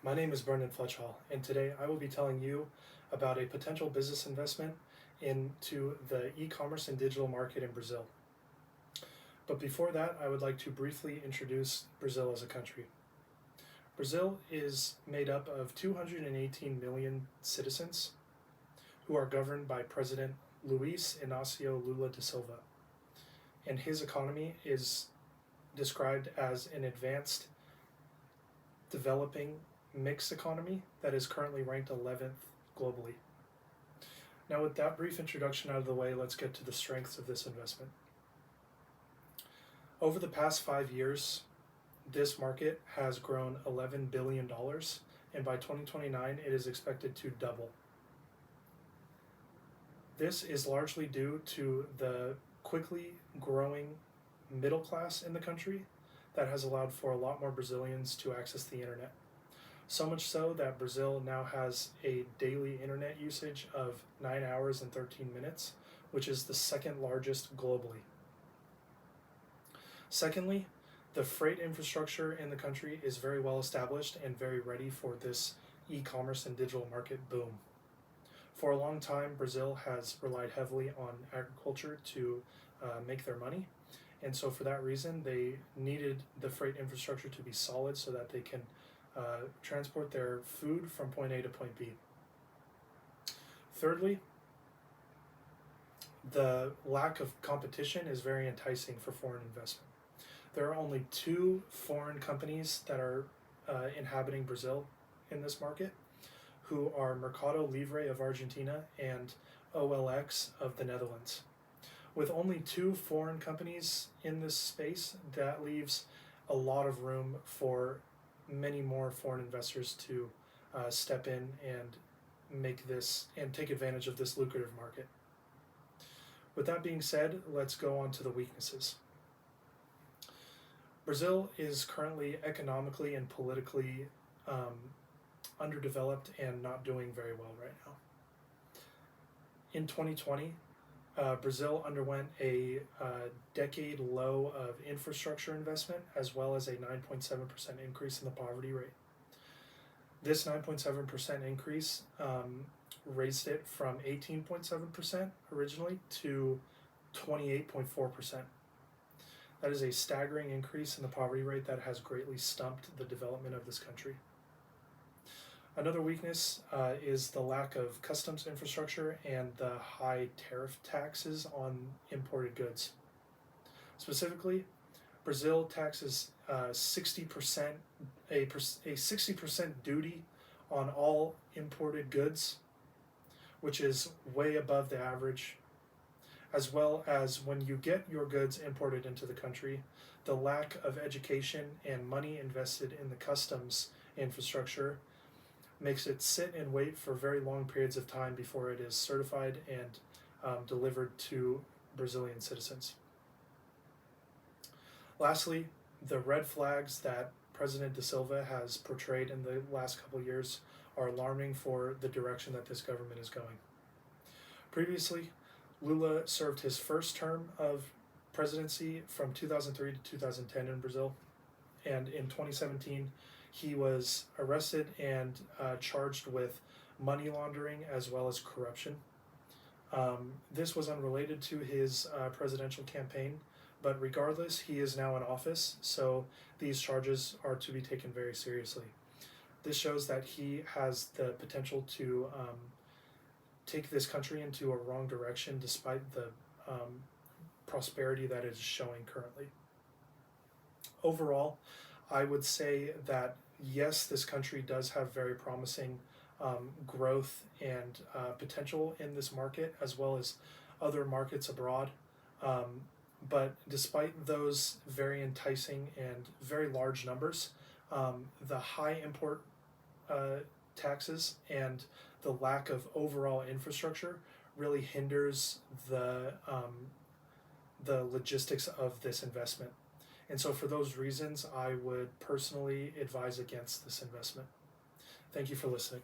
My name is Brendan Fletchhall, and today I will be telling you about a potential business investment into the e-commerce and digital market in Brazil. But before that, I would like to briefly introduce Brazil as a country. Brazil is made up of 218 million citizens who are governed by President Luiz Inácio Lula da Silva, and his economy is described as an advanced, developing mixed economy that is currently ranked 11th globally. Now, with that brief introduction out of the way, let's get to the strengths of this investment. Over the past 5 years, this market has grown $11 billion, and by 2029, it is expected to double. This is largely due to the quickly growing middle class in the country that has allowed for a lot more Brazilians to access the internet. So much so that Brazil now has a daily internet usage of 9 hours and 13 minutes, which is the second largest globally. Secondly, the freight infrastructure in the country is very well established and very ready for this e-commerce and digital market boom. For a long time, Brazil has relied heavily on agriculture to make their money, and so for that reason, they needed the freight infrastructure to be solid so that they can transport their food from point A to point B. Thirdly, the lack of competition is very enticing for foreign investment. There are only 2 foreign companies that are inhabiting Brazil in this market, who are Mercado Livre of Argentina and OLX of the Netherlands. With only 2 foreign companies in this space, that leaves a lot of room for many more foreign investors to step in and make this and take advantage of this lucrative market. With that being said, let's go on to the weaknesses. Brazil is currently economically and politically underdeveloped and not doing very well right now. In 2020, Brazil underwent a decade low of infrastructure investment, as well as a 9.7% increase in the poverty rate. This 9.7% increase raised it from 18.7% originally to 28.4%. That is a staggering increase in the poverty rate that has greatly stumped the development of this country. Another weakness is the lack of customs infrastructure and the high tariff taxes on imported goods. Specifically, Brazil taxes 60% a 60% duty on all imported goods, which is way above the average, as well as when you get your goods imported into the country, the lack of education and money invested in the customs infrastructure makes it sit and wait for very long periods of time before it is certified and delivered to Brazilian citizens. Lastly, the red flags that President da Silva has portrayed in the last couple of years are alarming for the direction that this government is going. Previously, Lula served his first term of presidency from 2003 to 2010 in Brazil, and in 2017, he was arrested and charged with money laundering as well as corruption. This was unrelated to his presidential campaign, but regardless, he is now in office, so these charges are to be taken very seriously. This shows that he has the potential to take this country into a wrong direction despite the prosperity that it is showing currently. Overall, I would say that yes, this country does have very promising growth and potential in this market, as well as other markets abroad. But despite those very enticing and very large numbers, the high import taxes and the lack of overall infrastructure really hinders the logistics of this investment. And so for those reasons, I would personally advise against this investment. Thank you for listening.